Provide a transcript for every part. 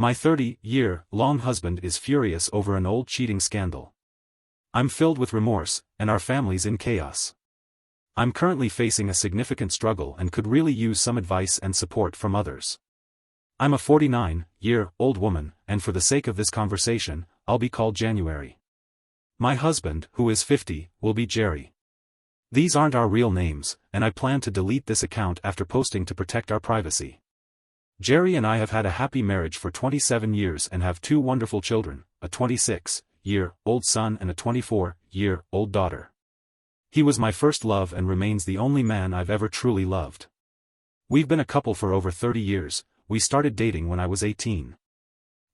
My 30-year-long husband is furious over an old cheating scandal. I'm filled with remorse, and our family's in chaos. I'm currently facing a significant struggle and could really use some advice and support from others. I'm a 49-year-old woman, and for the sake of this conversation, I'll be called January. My husband, who is 50, will be Jerry. These aren't our real names, and I plan to delete this account after posting to protect our privacy. Jerry and I have had a happy marriage for 27 years and have two wonderful children, a 26-year-old son and a 24-year-old daughter. He was my first love and remains the only man I've ever truly loved. We've been a couple for over 30 years, we started dating when I was 18.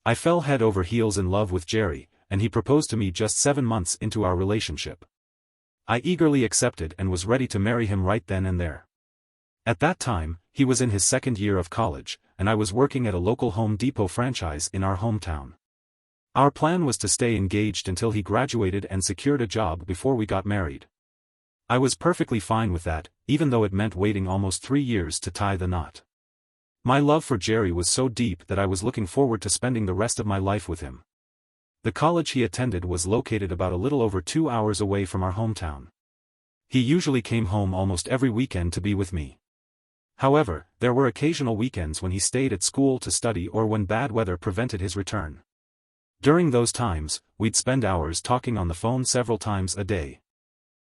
I fell head over heels in love with Jerry, and he proposed to me just 7 months into our relationship. I eagerly accepted and was ready to marry him right then and there. At that time, he was in his second year of college, and I was working at a local Home Depot franchise in our hometown. Our plan was to stay engaged until he graduated and secured a job before we got married. I was perfectly fine with that, even though it meant waiting almost 3 years to tie the knot. My love for Jerry was so deep that I was looking forward to spending the rest of my life with him. The college he attended was located about a little over 2 hours away from our hometown. He usually came home almost every weekend to be with me. However, there were occasional weekends when he stayed at school to study or when bad weather prevented his return. During those times, we'd spend hours talking on the phone several times a day.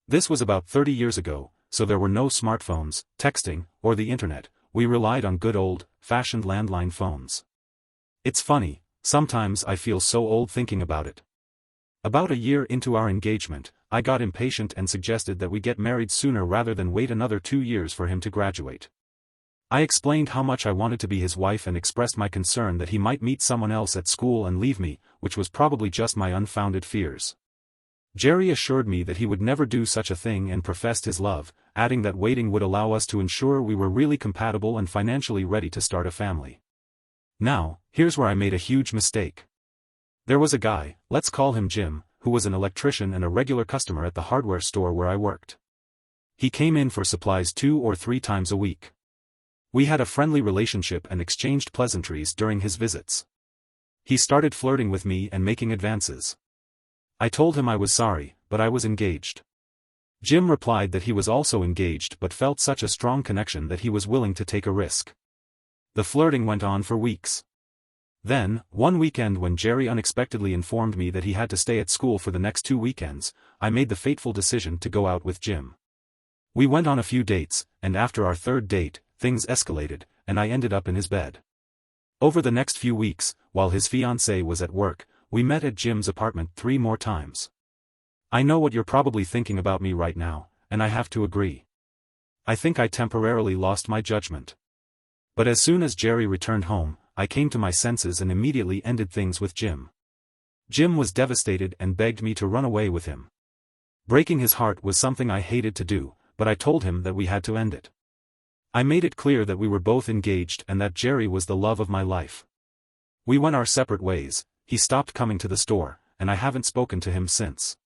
This was about 30 years ago, so there were no smartphones, texting, or the internet. We relied on good old-fashioned landline phones. It's funny, sometimes I feel so old thinking about it. About a year into our engagement, I got impatient and suggested that we get married sooner rather than wait another 2 years for him to graduate. I explained how much I wanted to be his wife and expressed my concern that he might meet someone else at school and leave me, which was probably just my unfounded fears. Jerry assured me that he would never do such a thing and professed his love, adding that waiting would allow us to ensure we were really compatible and financially ready to start a family. Now, here's where I made a huge mistake. There was a guy, let's call him Jim, who was an electrician and a regular customer at the hardware store where I worked. He came in for supplies 2 or 3 times a week. We had a friendly relationship and exchanged pleasantries during his visits. He started flirting with me and making advances. I told him I was sorry, but I was engaged. Jim replied that he was also engaged but felt such a strong connection that he was willing to take a risk. The flirting went on for weeks. Then, one weekend when Jerry unexpectedly informed me that he had to stay at school for the next 2 weekends, I made the fateful decision to go out with Jim. We went on a few dates, and after our 3rd date, things escalated, and I ended up in his bed. Over the next few weeks, while his fiancée was at work, we met at Jim's apartment 3 more times. I know what you're probably thinking about me right now, and I have to agree. I think I temporarily lost my judgment. But as soon as Jerry returned home, I came to my senses and immediately ended things with Jim. Jim was devastated and begged me to run away with him. Breaking his heart was something I hated to do, but I told him that we had to end it. I made it clear that we were both engaged and that Jerry was the love of my life. We went our separate ways. He stopped coming to the store, and I haven't spoken to him since.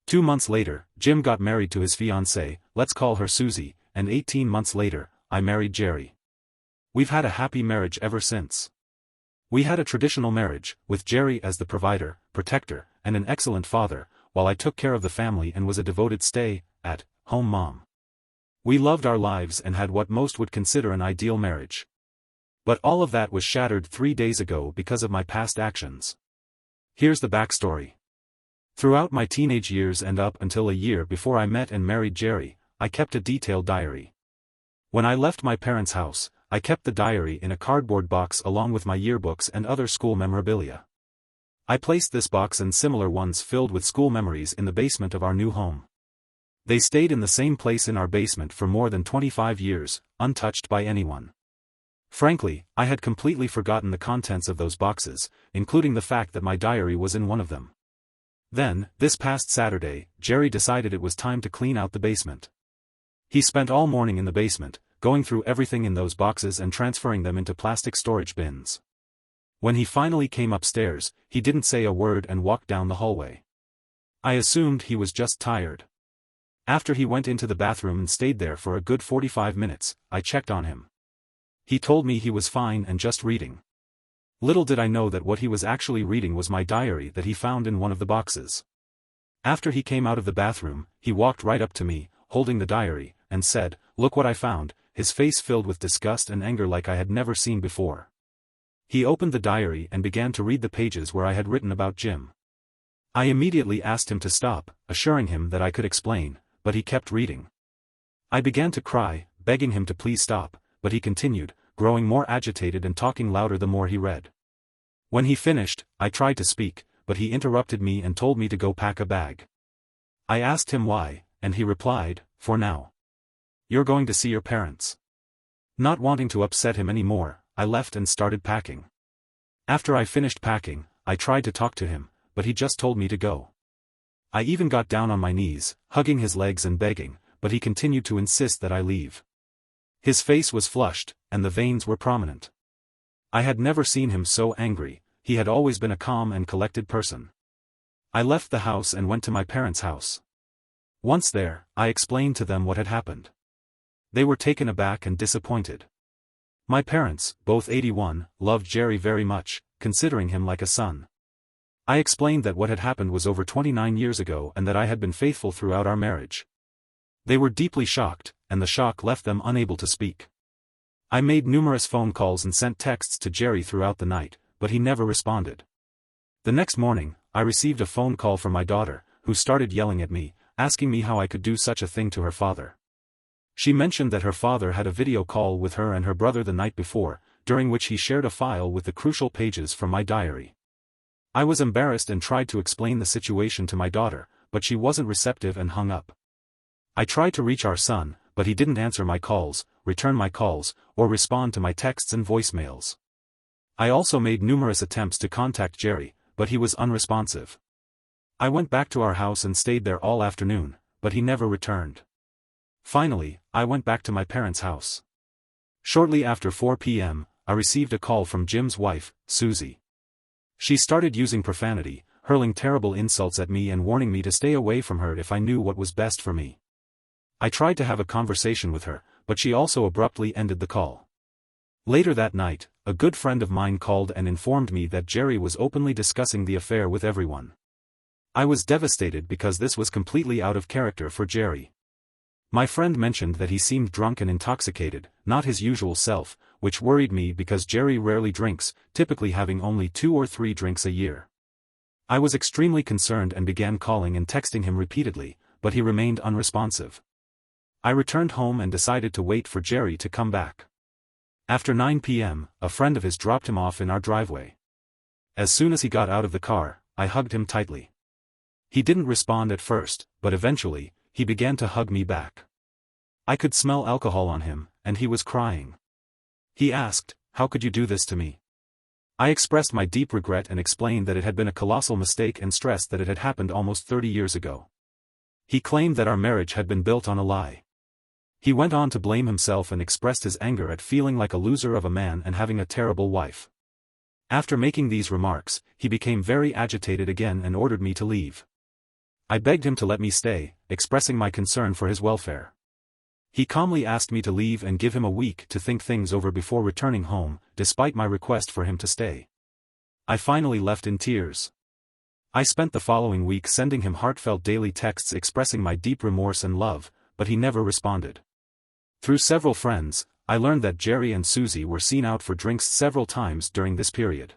2 months later, Jim got married to his fiancée, let's call her Susie, and 18 months later, I married Jerry. We've had a happy marriage ever since. We had a traditional marriage, with Jerry as the provider, protector, and an excellent father, while I took care of the family and was a devoted stay-at-home mom. We loved our lives and had what most would consider an ideal marriage. But all of that was shattered 3 days ago because of my past actions. Here's the backstory. Throughout my teenage years and up until a year before I met and married Jerry, I kept a detailed diary. When I left my parents' house, I kept the diary in a cardboard box along with my yearbooks and other school memorabilia. I placed this box and similar ones filled with school memories in the basement of our new home. They stayed in the same place in our basement for more than 25 years, untouched by anyone. Frankly, I had completely forgotten the contents of those boxes, including the fact that my diary was in one of them. Then, this past Saturday, Jerry decided it was time to clean out the basement. He spent all morning in the basement, going through everything in those boxes and transferring them into plastic storage bins. When he finally came upstairs, he didn't say a word and walked down the hallway. I assumed he was just tired. After he went into the bathroom and stayed there for a good 45 minutes, I checked on him. He told me he was fine and just reading. Little did I know that what he was actually reading was my diary that he found in one of the boxes. After he came out of the bathroom, he walked right up to me, holding the diary, and said, "Look what I found," his face filled with disgust and anger like I had never seen before. He opened the diary and began to read the pages where I had written about Jim. I immediately asked him to stop, assuring him that I could explain, but he kept reading. I began to cry, begging him to please stop, but he continued, growing more agitated and talking louder the more he read. When he finished, I tried to speak, but he interrupted me and told me to go pack a bag. I asked him why, and he replied, "For now. You're going to see your parents." Not wanting to upset him anymore, I left and started packing. After I finished packing, I tried to talk to him, but he just told me to go. I even got down on my knees, hugging his legs and begging, but he continued to insist that I leave. His face was flushed, and the veins were prominent. I had never seen him so angry. He had always been a calm and collected person. I left the house and went to my parents' house. Once there, I explained to them what had happened. They were taken aback and disappointed. My parents, both 81, loved Jerry very much, considering him like a son. I explained that what had happened was over 29 years ago and that I had been faithful throughout our marriage. They were deeply shocked, and the shock left them unable to speak. I made numerous phone calls and sent texts to Jerry throughout the night, but he never responded. The next morning, I received a phone call from my daughter, who started yelling at me, asking me how I could do such a thing to her father. She mentioned that her father had a video call with her and her brother the night before, during which he shared a file with the crucial pages from my diary. I was embarrassed and tried to explain the situation to my daughter, but she wasn't receptive and hung up. I tried to reach our son, but he didn't answer my calls, return my calls, or respond to my texts and voicemails. I also made numerous attempts to contact Jerry, but he was unresponsive. I went back to our house and stayed there all afternoon, but he never returned. Finally, I went back to my parents' house. Shortly after 4 p.m., I received a call from Jim's wife, Susie. She started using profanity, hurling terrible insults at me and warning me to stay away from her if I knew what was best for me. I tried to have a conversation with her, but she also abruptly ended the call. Later that night, a good friend of mine called and informed me that Jerry was openly discussing the affair with everyone. I was devastated because this was completely out of character for Jerry. My friend mentioned that he seemed drunk and intoxicated, not his usual self, which worried me because Jerry rarely drinks, typically having only 2 or 3 drinks a year. I was extremely concerned and began calling and texting him repeatedly, but he remained unresponsive. I returned home and decided to wait for Jerry to come back. After 9 p.m., a friend of his dropped him off in our driveway. As soon as he got out of the car, I hugged him tightly. He didn't respond at first, but eventually, he began to hug me back. I could smell alcohol on him, and he was crying. He asked, "How could you do this to me?" I expressed my deep regret and explained that it had been a colossal mistake and stressed that it had happened almost 30 years ago. He claimed that our marriage had been built on a lie. He went on to blame himself and expressed his anger at feeling like a loser of a man and having a terrible wife. After making these remarks, he became very agitated again and ordered me to leave. I begged him to let me stay, expressing my concern for his welfare. He calmly asked me to leave and give him a week to think things over before returning home, despite my request for him to stay. I finally left in tears. I spent the following week sending him heartfelt daily texts expressing my deep remorse and love, but he never responded. Through several friends, I learned that Jerry and Susie were seen out for drinks several times during this period.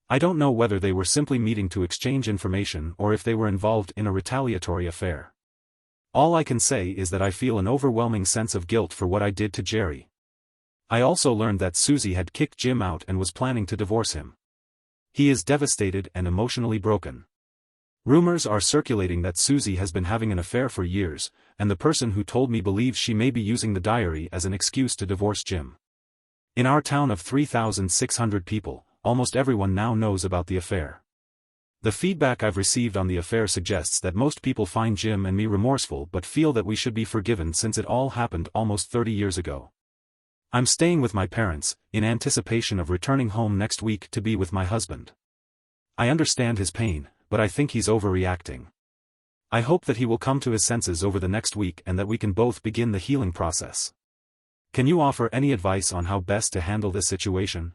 I don't know whether they were simply meeting to exchange information or if they were involved in a retaliatory affair. All I can say is that I feel an overwhelming sense of guilt for what I did to Jerry. I also learned that Susie had kicked Jim out and was planning to divorce him. He is devastated and emotionally broken. Rumors are circulating that Susie has been having an affair for years, and the person who told me believes she may be using the diary as an excuse to divorce Jim. In our town of 3,600 people, almost everyone now knows about the affair. The feedback I've received on the affair suggests that most people find Jim and me remorseful but feel that we should be forgiven since it all happened almost 30 years ago. I'm staying with my parents, in anticipation of returning home next week to be with my husband. I understand his pain, but I think he's overreacting. I hope that he will come to his senses over the next week and that we can both begin the healing process. Can you offer any advice on how best to handle this situation?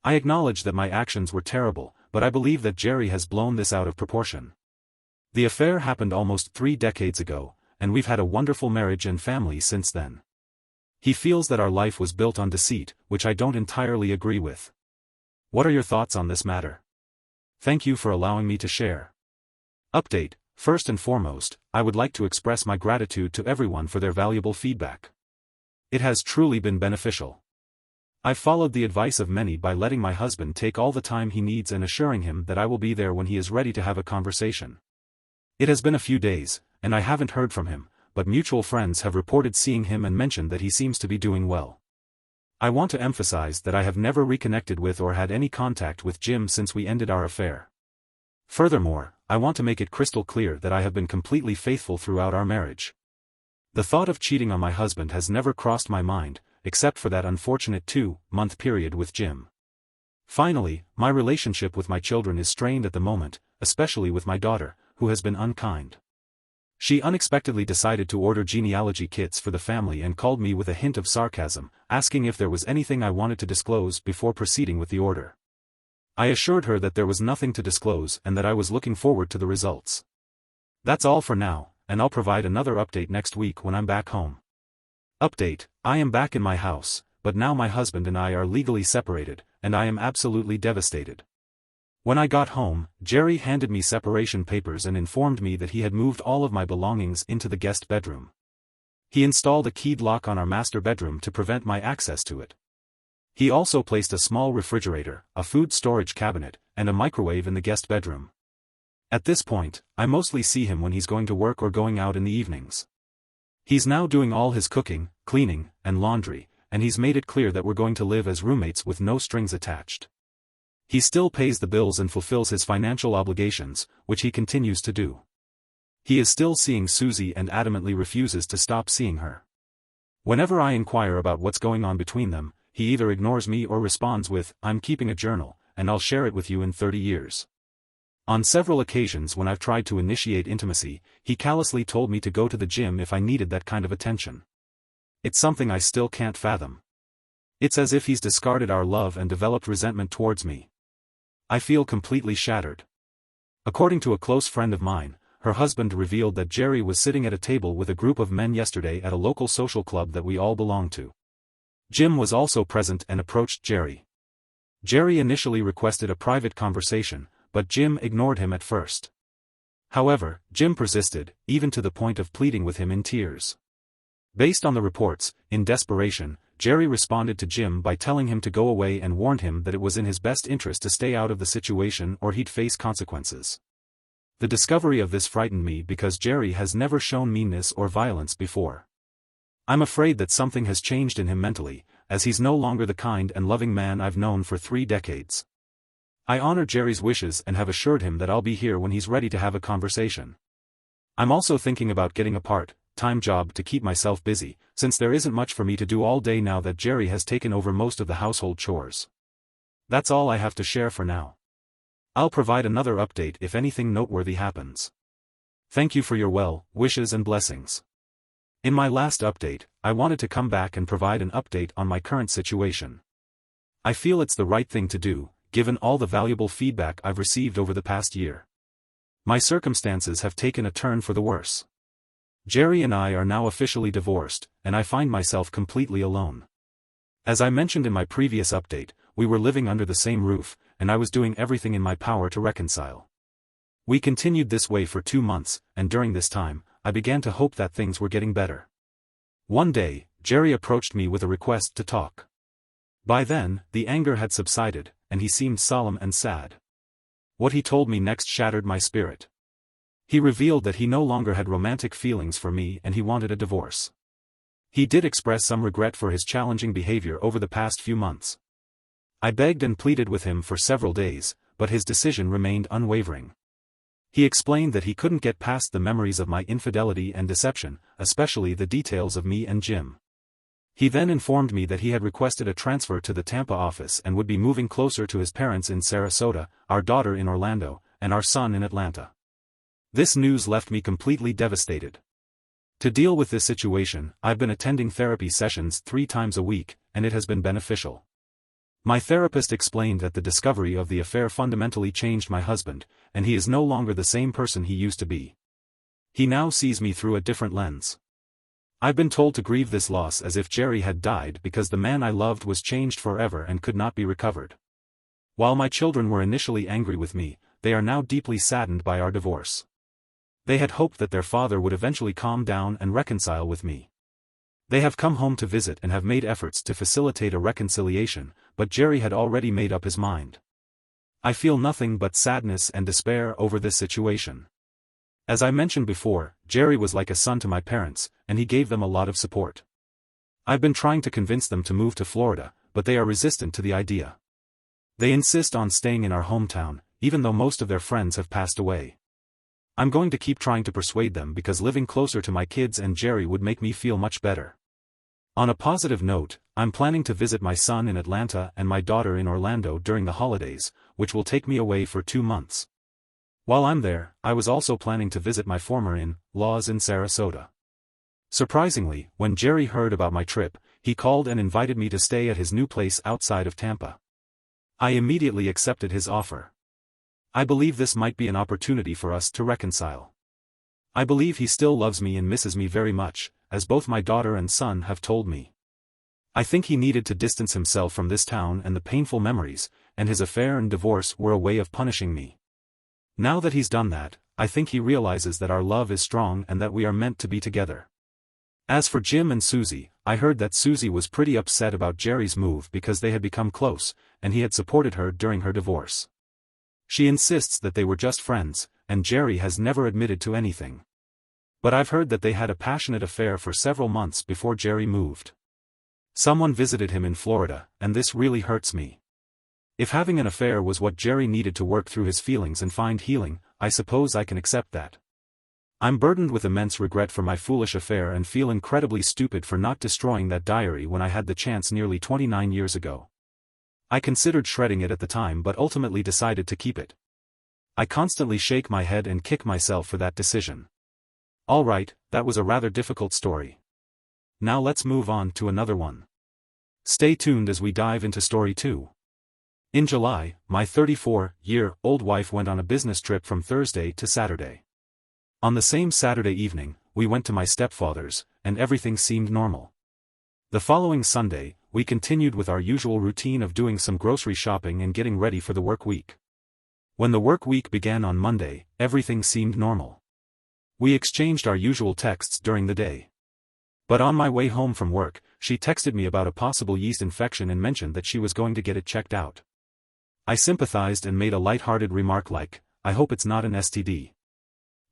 I acknowledge that my actions were terrible, but I believe that Jerry has blown this out of proportion. The affair happened almost 3 decades ago, and we've had a wonderful marriage and family since then. He feels that our life was built on deceit, which I don't entirely agree with. What are your thoughts on this matter? Thank you for allowing me to share. Update: first and foremost, I would like to express my gratitude to everyone for their valuable feedback. It has truly been beneficial. I've followed the advice of many by letting my husband take all the time he needs and assuring him that I will be there when he is ready to have a conversation. It has been a few days, and I haven't heard from him, but mutual friends have reported seeing him and mentioned that he seems to be doing well. I want to emphasize that I have never reconnected with or had any contact with Jim since we ended our affair. Furthermore, I want to make it crystal clear that I have been completely faithful throughout our marriage. The thought of cheating on my husband has never crossed my mind, except for that unfortunate 2-month period with Jim. Finally, my relationship with my children is strained at the moment, especially with my daughter, who has been unkind. She unexpectedly decided to order genealogy kits for the family and called me with a hint of sarcasm, asking if there was anything I wanted to disclose before proceeding with the order. I assured her that there was nothing to disclose and that I was looking forward to the results. That's all for now, and I'll provide another update next week when I'm back home. Update: I am back in my house, but now my husband and I are legally separated, and I am absolutely devastated. When I got home, Jerry handed me separation papers and informed me that he had moved all of my belongings into the guest bedroom. He installed a keyed lock on our master bedroom to prevent my access to it. He also placed a small refrigerator, a food storage cabinet, and a microwave in the guest bedroom. At this point, I mostly see him when he's going to work or going out in the evenings. He's now doing all his cooking, cleaning, and laundry, and he's made it clear that we're going to live as roommates with no strings attached. He still pays the bills and fulfills his financial obligations, which he continues to do. He is still seeing Susie and adamantly refuses to stop seeing her. Whenever I inquire about what's going on between them, he either ignores me or responds with, "I'm keeping a journal, and I'll share it with you in 30 years. On several occasions when I've tried to initiate intimacy, he callously told me to go to the gym if I needed that kind of attention. It's something I still can't fathom. It's as if he's discarded our love and developed resentment towards me. I feel completely shattered." According to a close friend of mine, her husband revealed that Jerry was sitting at a table with a group of men yesterday at a local social club that we all belong to. Jim was also present and approached Jerry. Jerry initially requested a private conversation, but Jim ignored him at first. However, Jim persisted, even to the point of pleading with him in tears. Based on the reports, in desperation, Jerry responded to Jim by telling him to go away and warned him that it was in his best interest to stay out of the situation or he'd face consequences. The discovery of this frightened me because Jerry has never shown meanness or violence before. I'm afraid that something has changed in him mentally, as he's no longer the kind and loving man I've known for 3 decades. I honor Jerry's wishes and have assured him that I'll be here when he's ready to have a conversation. I'm also thinking about getting a part-time job to keep myself busy, since there isn't much for me to do all day now that Jerry has taken over most of the household chores. That's all I have to share for now. I'll provide another update if anything noteworthy happens. Thank you for your well-wishes and blessings. In my last update, I wanted to come back and provide an update on my current situation. I feel it's the right thing to do, given all the valuable feedback I've received over the past year. My circumstances have taken a turn for the worse. Jerry and I are now officially divorced, and I find myself completely alone. As I mentioned in my previous update, we were living under the same roof, and I was doing everything in my power to reconcile. We continued this way for 2 months, and during this time, I began to hope that things were getting better. One day, Jerry approached me with a request to talk. By then, the anger had subsided, and he seemed solemn and sad. What he told me next shattered my spirit. He revealed that he no longer had romantic feelings for me and he wanted a divorce. He did express some regret for his challenging behavior over the past few months. I begged and pleaded with him for several days, but his decision remained unwavering. He explained that he couldn't get past the memories of my infidelity and deception, especially the details of me and Jim. He then informed me that he had requested a transfer to the Tampa office and would be moving closer to his parents in Sarasota, our daughter in Orlando, and our son in Atlanta. This news left me completely devastated. To deal with this situation, I've been attending therapy sessions 3 times a week, and it has been beneficial. My therapist explained that the discovery of the affair fundamentally changed my husband, and he is no longer the same person he used to be. He now sees me through a different lens. I've been told to grieve this loss as if Jerry had died because the man I loved was changed forever and could not be recovered. While my children were initially angry with me, they are now deeply saddened by our divorce. They had hoped that their father would eventually calm down and reconcile with me. They have come home to visit and have made efforts to facilitate a reconciliation, but Jerry had already made up his mind. I feel nothing but sadness and despair over this situation. As I mentioned before, Jerry was like a son to my parents, and he gave them a lot of support. I've been trying to convince them to move to Florida, but they are resistant to the idea. They insist on staying in our hometown, even though most of their friends have passed away. I'm going to keep trying to persuade them because living closer to my kids and Jerry would make me feel much better. On a positive note, I'm planning to visit my son in Atlanta and my daughter in Orlando during the holidays, which will take me away for 2 months. While I'm there, I was also planning to visit my former in-laws in Sarasota. Surprisingly, when Jerry heard about my trip, he called and invited me to stay at his new place outside of Tampa. I immediately accepted his offer. I believe this might be an opportunity for us to reconcile. I believe he still loves me and misses me very much, as both my daughter and son have told me. I think he needed to distance himself from this town and the painful memories, and his affair and divorce were a way of punishing me. Now that he's done that, I think he realizes that our love is strong and that we are meant to be together. As for Jim and Susie, I heard that Susie was pretty upset about Jerry's move because they had become close, and he had supported her during her divorce. She insists that they were just friends, and Jerry has never admitted to anything. But I've heard that they had a passionate affair for several months before Jerry moved. Someone visited him in Florida, and this really hurts me. If having an affair was what Jerry needed to work through his feelings and find healing, I suppose I can accept that. I'm burdened with immense regret for my foolish affair and feel incredibly stupid for not destroying that diary when I had the chance nearly 29 years ago. I considered shredding it at the time but ultimately decided to keep it. I constantly shake my head and kick myself for that decision. Alright, that was a rather difficult story. Now let's move on to another one. Stay tuned as we dive into story 2. In July, my 34-year-old wife went on a business trip from Thursday to Saturday. On the same Saturday evening, we went to my stepfather's, and everything seemed normal. The following Sunday, we continued with our usual routine of doing some grocery shopping and getting ready for the work week. When the work week began on Monday, everything seemed normal. We exchanged our usual texts during the day. But on my way home from work, she texted me about a possible yeast infection and mentioned that she was going to get it checked out. I sympathized and made a light-hearted remark like, "I hope it's not an STD."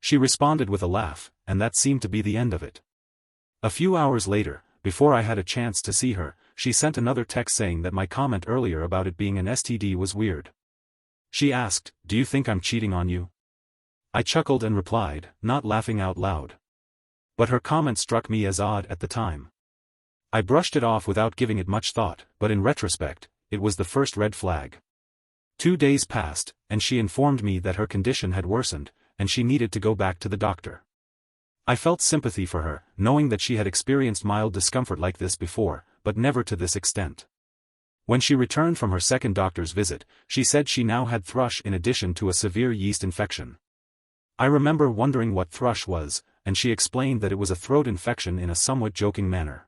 She responded with a laugh, and that seemed to be the end of it. A few hours later, before I had a chance to see her, she sent another text saying that my comment earlier about it being an STD was weird. She asked, "Do you think I'm cheating on you?" I chuckled and replied, not laughing out loud. But her comment struck me as odd at the time. I brushed it off without giving it much thought, but in retrospect, it was the first red flag. 2 days passed, and she informed me that her condition had worsened, and she needed to go back to the doctor. I felt sympathy for her, knowing that she had experienced mild discomfort like this before, but never to this extent. When she returned from her second doctor's visit, she said she now had thrush in addition to a severe yeast infection. I remember wondering what thrush was, and she explained that it was a throat infection in a somewhat joking manner.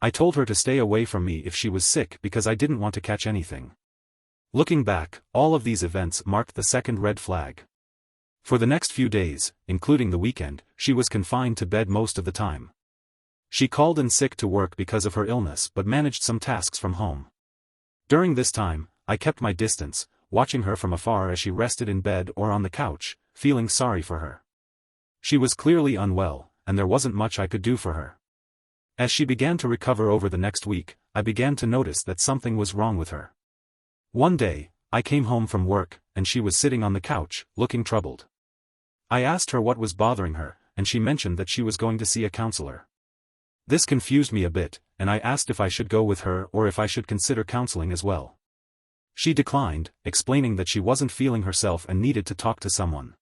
I told her to stay away from me if she was sick because I didn't want to catch anything. Looking back, all of these events marked the second red flag. For the next few days, including the weekend, she was confined to bed most of the time. She called in sick to work because of her illness but managed some tasks from home. During this time, I kept my distance, watching her from afar as she rested in bed or on the couch, feeling sorry for her. She was clearly unwell, and there wasn't much I could do for her. As she began to recover over the next week, I began to notice that something was wrong with her. One day, I came home from work, and she was sitting on the couch, looking troubled. I asked her what was bothering her, and she mentioned that she was going to see a counselor. This confused me a bit, and I asked if I should go with her or if I should consider counseling as well. She declined, explaining that she wasn't feeling herself and needed to talk to someone.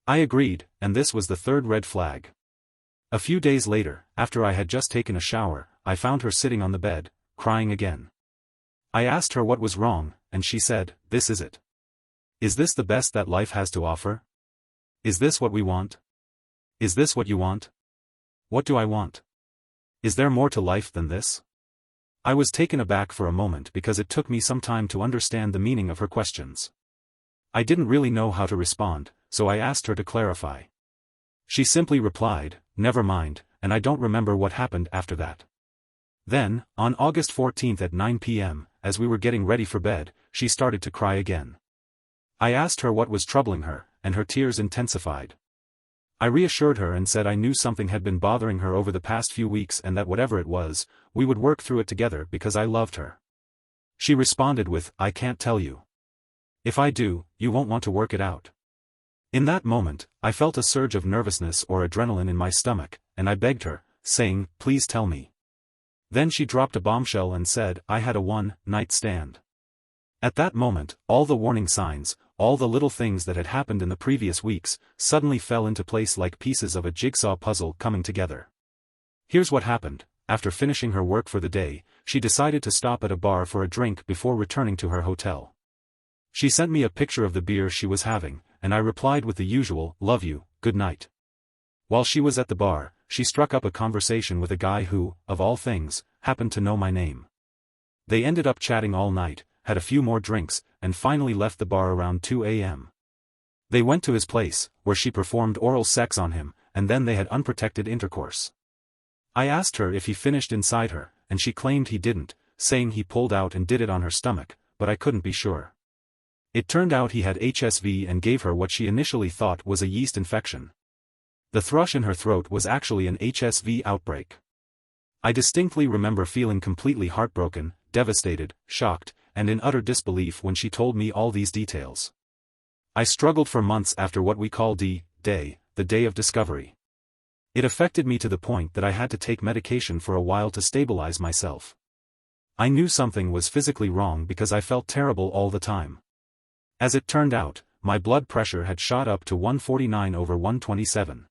I agreed, and this was the third red flag. A few days later, after I had just taken a shower, I found her sitting on the bed, crying again. I asked her what was wrong, and she said, "This is it. Is this the best that life has to offer? Is this what we want? Is this what you want? What do I want? Is there more to life than this?" I was taken aback for a moment because it took me some time to understand the meaning of her questions. I didn't really know how to respond, so I asked her to clarify. She simply replied, "Never mind," and I don't remember what happened after that. Then, on August 14th at 9 p.m., as we were getting ready for bed, she started to cry again. I asked her what was troubling her, and her tears intensified. I reassured her and said I knew something had been bothering her over the past few weeks and that whatever it was, we would work through it together because I loved her. She responded with, "I can't tell you. If I do, you won't want to work it out." In that moment, I felt a surge of nervousness or adrenaline in my stomach, and I begged her, saying, "Please tell me." Then she dropped a bombshell and said I had a one-night stand. At that moment, all the warning signs, all the little things that had happened in the previous weeks, suddenly fell into place like pieces of a jigsaw puzzle coming together. Here's what happened. After finishing her work for the day, she decided to stop at a bar for a drink before returning to her hotel. She sent me a picture of the beer she was having, and I replied with the usual, "Love you, good night." While she was at the bar, she struck up a conversation with a guy who, of all things, happened to know my name. They ended up chatting all night, had a few more drinks, and finally left the bar around 2 a.m. They went to his place, where she performed oral sex on him, and then they had unprotected intercourse. I asked her if he finished inside her, and she claimed he didn't, saying he pulled out and did it on her stomach, but I couldn't be sure. It turned out he had HSV and gave her what she initially thought was a yeast infection. The thrush in her throat was actually an HSV outbreak. I distinctly remember feeling completely heartbroken, devastated, shocked, and in utter disbelief when she told me all these details. I struggled for months after what we call D-Day, the day of discovery. It affected me to the point that I had to take medication for a while to stabilize myself. I knew something was physically wrong because I felt terrible all the time. As it turned out, my blood pressure had shot up to 149/127.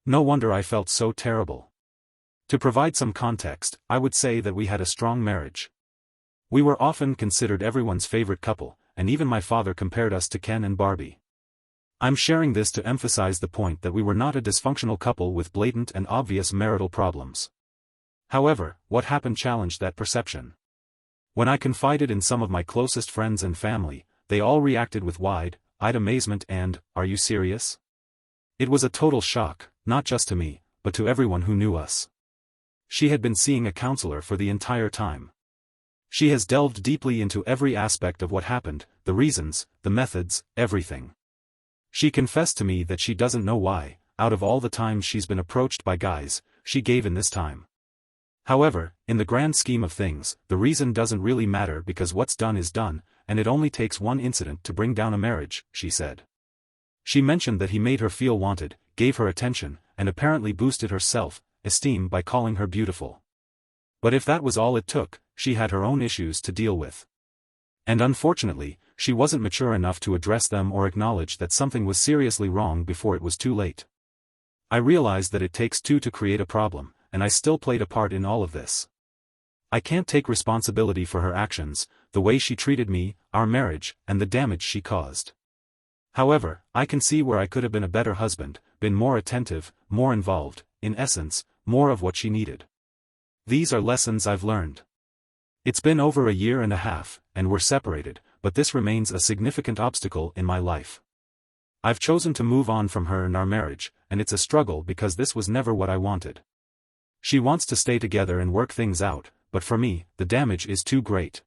No wonder I felt so terrible. To provide some context, I would say that we had a strong marriage. We were often considered everyone's favorite couple, and even my father compared us to Ken and Barbie. I'm sharing this to emphasize the point that we were not a dysfunctional couple with blatant and obvious marital problems. However, what happened challenged that perception. When I confided in some of my closest friends and family, they all reacted with wide-eyed amazement and, "Are you serious?" It was a total shock, not just to me, but to everyone who knew us. She had been seeing a counselor for the entire time. She has delved deeply into every aspect of what happened, the reasons, the methods, everything. She confessed to me that she doesn't know why, out of all the times she's been approached by guys, she gave in this time. However, in the grand scheme of things, the reason doesn't really matter because what's done is done, and it only takes one incident to bring down a marriage, she said. She mentioned that he made her feel wanted, gave her attention, and apparently boosted her self-esteem by calling her beautiful. But if that was all it took, she had her own issues to deal with. And unfortunately, she wasn't mature enough to address them or acknowledge that something was seriously wrong before it was too late. I realized that it takes two to create a problem, and I still played a part in all of this. I can't take responsibility for her actions, the way she treated me, our marriage, and the damage she caused. However, I can see where I could have been a better husband, been more attentive, more involved, in essence, more of what she needed. These are lessons I've learned. It's been over a year and a half, and we're separated, but this remains a significant obstacle in my life. I've chosen to move on from her and our marriage, and it's a struggle because this was never what I wanted. She wants to stay together and work things out, but for me, the damage is too great.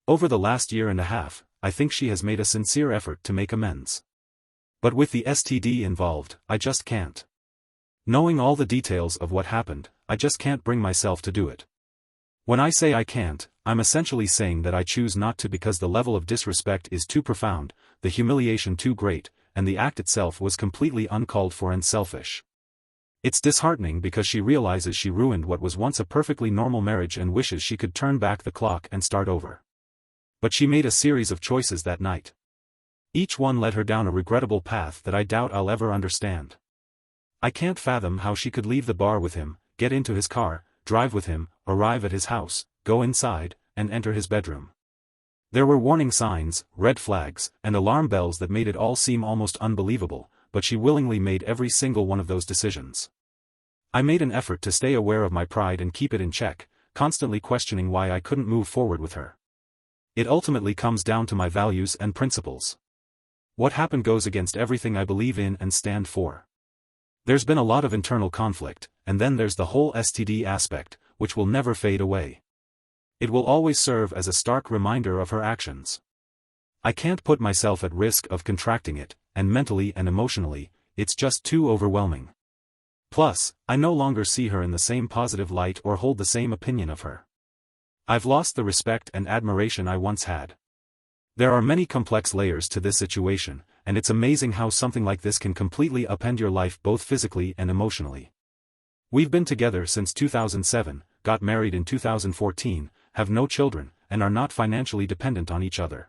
Over the last year and a half, I think she has made a sincere effort to make amends. But with the STD involved, I just can't. Knowing all the details of what happened, I just can't bring myself to do it. When I say I can't, I'm essentially saying that I choose not to because the level of disrespect is too profound, the humiliation too great, and the act itself was completely uncalled for and selfish. It's disheartening because she realizes she ruined what was once a perfectly normal marriage and wishes she could turn back the clock and start over. But she made a series of choices that night. Each one led her down a regrettable path that I doubt I'll ever understand. I can't fathom how she could leave the bar with him, get into his car, drive with him, arrive at his house, go inside, and enter his bedroom. There were warning signs, red flags, and alarm bells that made it all seem almost unbelievable, but she willingly made every single one of those decisions. I made an effort to stay aware of my pride and keep it in check, constantly questioning why I couldn't move forward with her. It ultimately comes down to my values and principles. What happened goes against everything I believe in and stand for. There's been a lot of internal conflict, and then there's the whole STD aspect, which will never fade away. It will always serve as a stark reminder of her actions. I can't put myself at risk of contracting it, and mentally and emotionally, it's just too overwhelming. Plus, I no longer see her in the same positive light or hold the same opinion of her. I've lost the respect and admiration I once had. There are many complex layers to this situation, and it's amazing how something like this can completely upend your life both physically and emotionally. We've been together since 2007, got married in 2014, have no children, and are not financially dependent on each other.